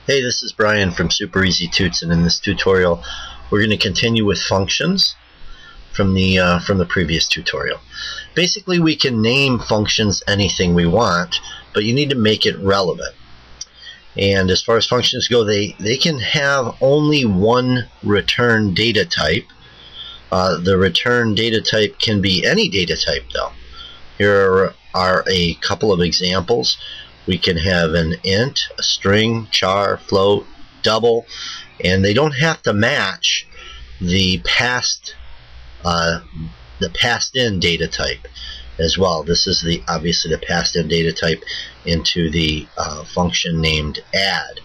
Hey, this is Brian from Super Easy Toots, and in this tutorial we're going to continue with functions from the previous tutorial. Basically, we can name functions anything we want, but you need to make it relevant. And as far as functions go, they can have only one return data type. The return data type can be any data type, though. Here are a couple of examples. We can have an int, a string, char, float, double, and they don't have to match the passed in data type as well. This is obviously the passed in data type into the function named add,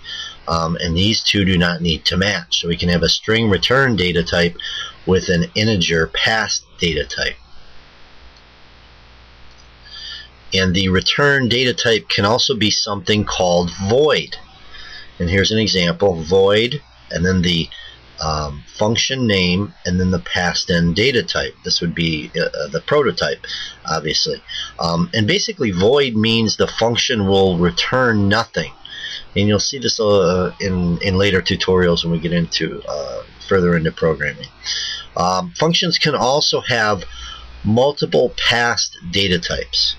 and these two do not need to match. So we can have a string return data type with an integer passed data type. And the return data type can also be something called void. And here's an example: void, and then the function name, and then the passed in data type. This would be the prototype, obviously. And basically, void means the function will return nothing. And you'll see this in later tutorials when we get into further into programming. Functions can also have multiple passed data types.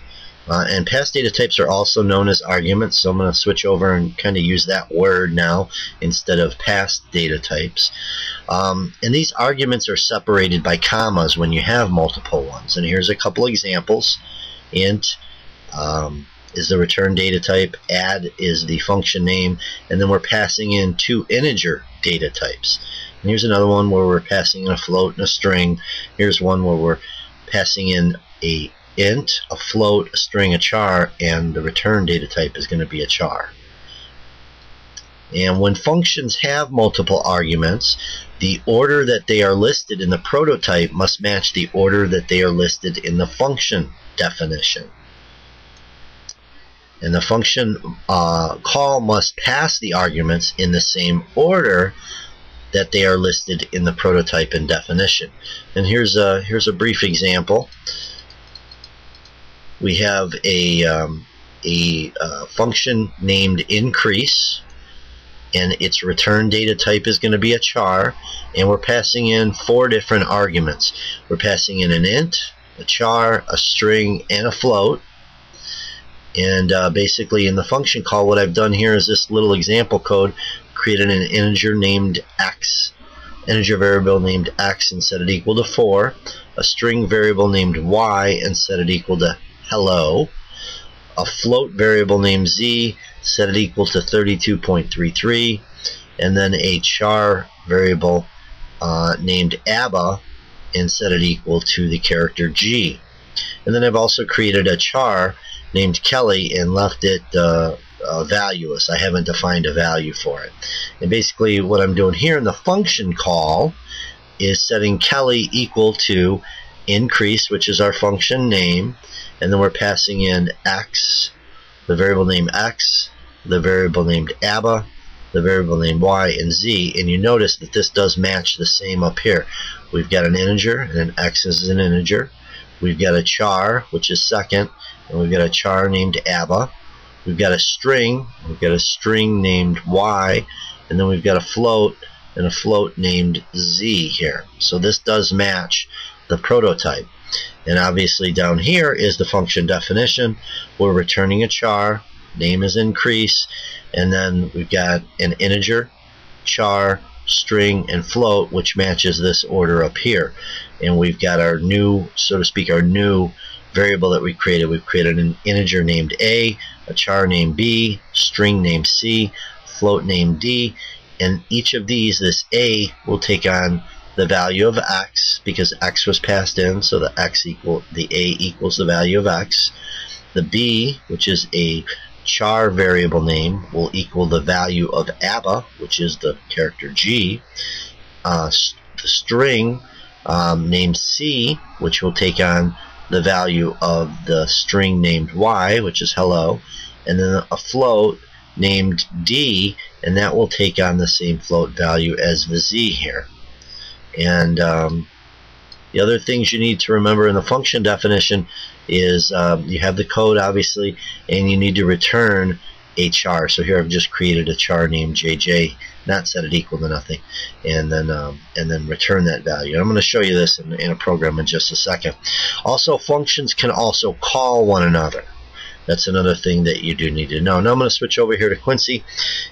And passed data types are also known as arguments, so I'm going to switch over and kind of use that word now instead of passed data types. And these arguments are separated by commas when you have multiple ones. And here's a couple examples. Int is the return data type, add is the function name, and then we're passing in two integer data types. And here's another one where we're passing in a float and a string. Here's one where we're passing in a int, a float, a string, a char, and the return data type is going to be a char. And when functions have multiple arguments, the order that they are listed in the prototype must match the order that they are listed in the function definition. And the function call must pass the arguments in the same order that they are listed in the prototype and definition. And here's a brief example. We have a function named increase, and its return data type is going to be a char, and we're passing in 4 different arguments. We're passing in an int, a char, a string, and a float. And basically in the function call, what I've done here is this little example code, created an integer named x, integer variable named x, and set it equal to 4, a string variable named y, and set it equal to hello, a float variable named z, set it equal to 32.33, and then a char variable named ABBA, and set it equal to the character G. And then I've also created a char named Kelly and left it valueless. I haven't defined a value for it. And basically what I'm doing here in the function call is setting Kelly equal to increase, which is our function name, and then we're passing in x, the variable named x, the variable named ABBA, the variable named y, and z. And you notice that this does match the same up here. We've got an integer, and an x is an integer. We've got a char, which is second, and we've got a char named ABBA. We've got a string named y, and then we've got a float, and a float named z here. So this does match the prototype. And obviously down here is the function definition. We're returning a char, name is increase, and then we've got an integer, char, string, and float, which matches this order up here. And we've got our new, so to speak, our new variable that we created. We've created an integer named a char named b, string named c, float named d, and each of these, this a will take on the value of x because x was passed in, so the a equals the value of x. The b, which is a char variable name, will equal the value of ABBA, which is the character G. The string named c, which will take on the value of the string named y, which is hello, and then a float named d, and that will take on the same float value as the z here. And the other things you need to remember in the function definition is you have the code, obviously, and you need to return a char. So here I've just created a char named JJ, not set it equal to nothing, and then return that value. I'm going to show you this in a program in just a second. Also, functions can also call one another. That's another thing that you do need to know. Now I'm going to switch over here to Quincy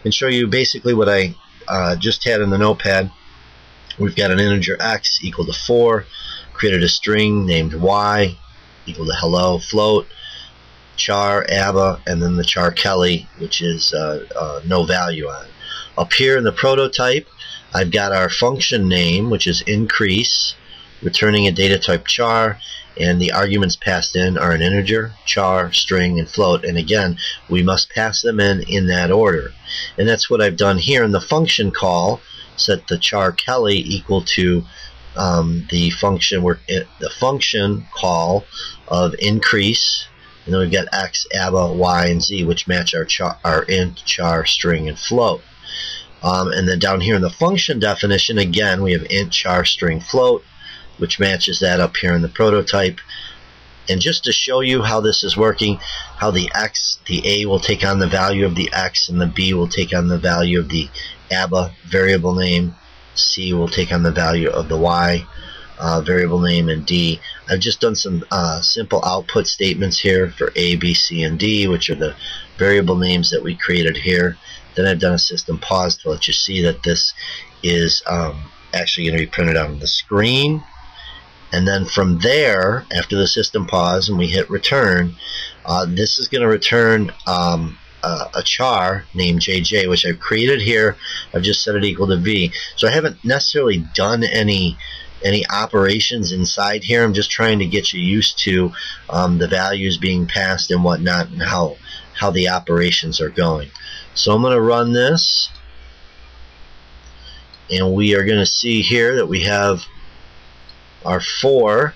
and show you basically what I just had in the notepad. We've got an integer x equal to 4, created a string named y equal to hello, float, char ABBA, and then the char Kelly, which is no value on. Up here in the prototype, I've got our function name, which is increase, returning a data type char, and the arguments passed in are an integer, char, string, and float. And again, we must pass them in that order. And that's what I've done here in the function call. Set the char Kelly equal to the function call of increase, and then we've got x, ABBA, y, and z, which match our int, char, string, and float. And then down here in the function definition, again, we have int, char, string, float, which matches that up here in the prototype. And just to show you how this is working, how the a will take on the value of the x, and the b will take on the value of the ABBA variable name, c will take on the value of the y variable name, and d. I've just done some simple output statements here for a, b, c, and d, which are the variable names that we created here. Then I've done a system pause to let you see that this is actually going to be printed on the screen. And then from there, after the system pause and we hit return, this is going to return a char named JJ, which I've created here. I've just set it equal to v. So I haven't necessarily done any operations inside here. I'm just trying to get you used to the values being passed and whatnot, and how the operations are going. So I'm going to run this, and we are going to see here that we have our 4,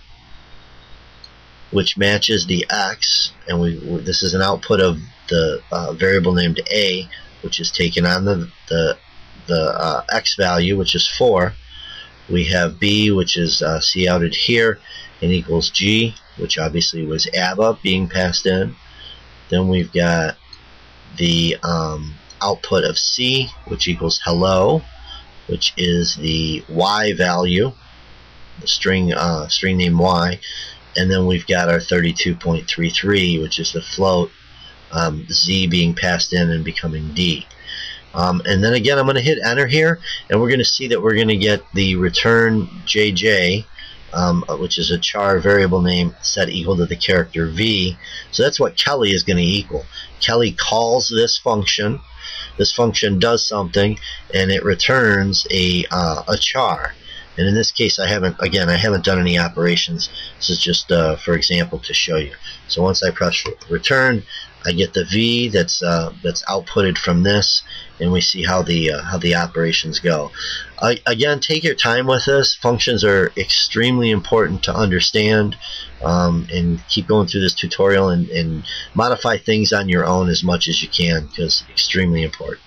which matches the x, and this is an output of the variable named a, which is taken on the x value, which is 4. We have b, which is couted here, and equals g, which obviously was ABBA being passed in. Then we've got the output of c, which equals hello, which is the y value, the string name y. And then we've got our 32.33, which is the float, z being passed in and becoming d. And then again, I'm going to hit enter here, and we're going to see that we're going to get the return JJ, which is a char variable name set equal to the character v. So that's what Kelly is going to equal. Kelly calls this function. This function does something, and it returns a char. And in this case, I haven't done any operations. This is just for example to show you. So once I press return, I get the v that's outputted from this, and we see how the operations go. Again, take your time with this. Functions are extremely important to understand, and keep going through this tutorial and modify things on your own as much as you can, because it's extremely important.